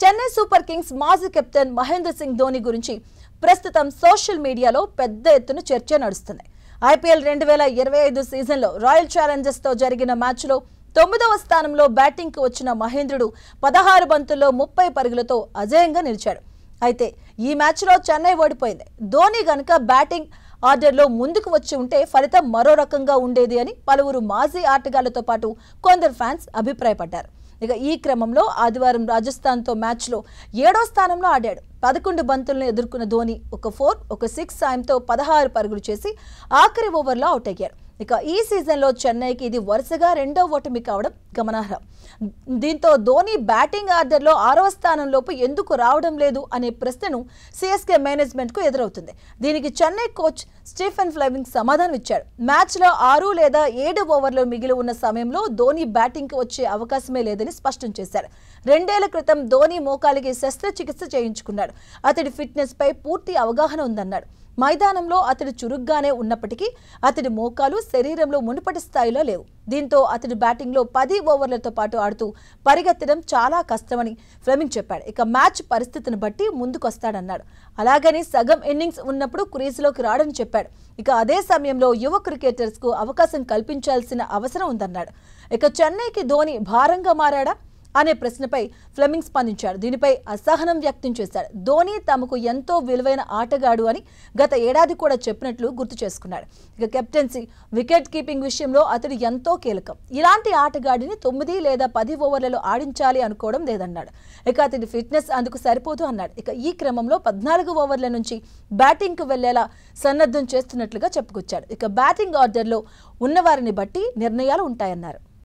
Chennai super Kings మాజీ captain Mahindra Singh Dhoni గురించి ప్రస్తుతం సోషల్ మీడియాలో పెద్ద ఎత్తున చర్చ నడుస్తుంది. ఐపీఎల్ 2025 సీజన్లో రాయల్ ఛాలెంజర్స్ తో జరిగిన మ్యాచ్లో 9వ స్థానంలో బ్యాటింగ్కి వచ్చిన మహేంద్రుడు 16 బంతుల్లో 30 పరుగులతో అజేయంగా నిలిచాడు. అయితే ఈ మ్యాచ్లో చెన్నై ఓడిపోయింది. ధోని గనుక బ్యాటింగ్ ఆర్డర్లో ముందుకు వచ్చి ఉంటే ఫలితం మరో రకంగా ఉండేది అని పలువురు మాజీ ఆటగాళ్లతో పాటు కొందరు ఫ్యాన్స్ అభిప్రాయపడ్డారు. ఇక ఈ క్రమంలో ఆదివారం రాజస్థాన్తో మ్యాచ్లో 7వ స్థానంలో ఆడాడు. 11 బంతులను ఎదుర్కొన్న ధోని ఒక 4, ఒక 6 సాయంతో 16 పరుగులు చేసి ఆఖరి ఓవర్లో అవుట్ అయ్యాడు. ఇక ఈ సీజన్లో చెన్నైకి ఇది వరుసగా 2వ ఓటమి కావడం గమనార్హం. దీంతో ధోని బ్యాటింగ్ ఆర్డర్లో 6వ స్థానంలోపు ఎందుకు రావడం లేదు అనే ప్రశ్నను సిఎస్కే మేనేజ్మెంట్కు ఎదురవుతుంది. దీనికి చెన్నై కోచ్ స్టీఫెన్ ఫ్లెమింగ్ సమాధానం ఇచ్చాడు. మ్యాచ్లో 6 లేదా 7 ఓవర్లు మిగిలి ఉన్న సమయంలో ధోని బ్యాటింగ్కి వచ్చే అవకాశమే లేదని స్పష్టం చేశారు. 2 ఏళ్ల క్రితం ధోని మోకాలికి శస్త్రచికిత్స చేయించుకున్నాడు. అతడి ఫిట్నెస్ పై పూర్తి అవగాహన ఉందన్నాడు. మైదానంలో అతడు చురుగ్గానే ఉన్నప్పటికీ అతడి మోకాలు శరీరంలో మునుపటి స్థాయిలో లేవు. దీంతో అతడి బ్యాటింగ్లో 10 ఓవర్లతో పాటు ఆడుతూ పరిగెత్తడం చాలా కష్టమని ఫ్లెమింగ్ చెప్పాడు. ఇక మ్యాచ్ పరిస్థితిని బట్టి ముందుకొస్తాడన్నాడు. అలాగని సగం ఇన్నింగ్స్ ఉన్నప్పుడు క్రీజులోకి రాడని చెప్పాడు. ఇక అదే సమయంలో యువ క్రికెటర్స్కు అవకాశం కల్పించాల్సిన అవసరం ఉందన్నాడు. ఇక చెన్నైకి ధోని భారంగా మారాడా అనే ప్రశ్నపై ఫ్లెమింగ్ స్పందించాడు. దీనిపై అసహనం వ్యక్తం చేశాడు. ధోని తమకు ఎంతో విలువైన ఆటగాడు అని గత ఏడాది కూడా చెప్పినట్లు గుర్తు చేసుకున్నాడు. ఇక కెప్టెన్సీ, వికెట్ కీపింగ్ విషయంలో అతడు ఎంతో కీలకం. ఇలాంటి ఆటగాడిని 9 లేదా 10 ఓవర్లలో ఆడించాలి అనుకోవడం లేదన్నాడు. ఇక అతడి ఫిట్నెస్ అందుకు సరిపోదు అన్నాడు. ఇక ఈ క్రమంలో 14 ఓవర్ల నుంచి బ్యాటింగ్కు వెళ్లేలా సన్నద్ధం చేస్తున్నట్లుగా చెప్పుకొచ్చాడు. ఇక బ్యాటింగ్ ఆర్డర్లో ఉన్నవారిని బట్టి నిర్ణయాలు ఉంటాయన్నారు.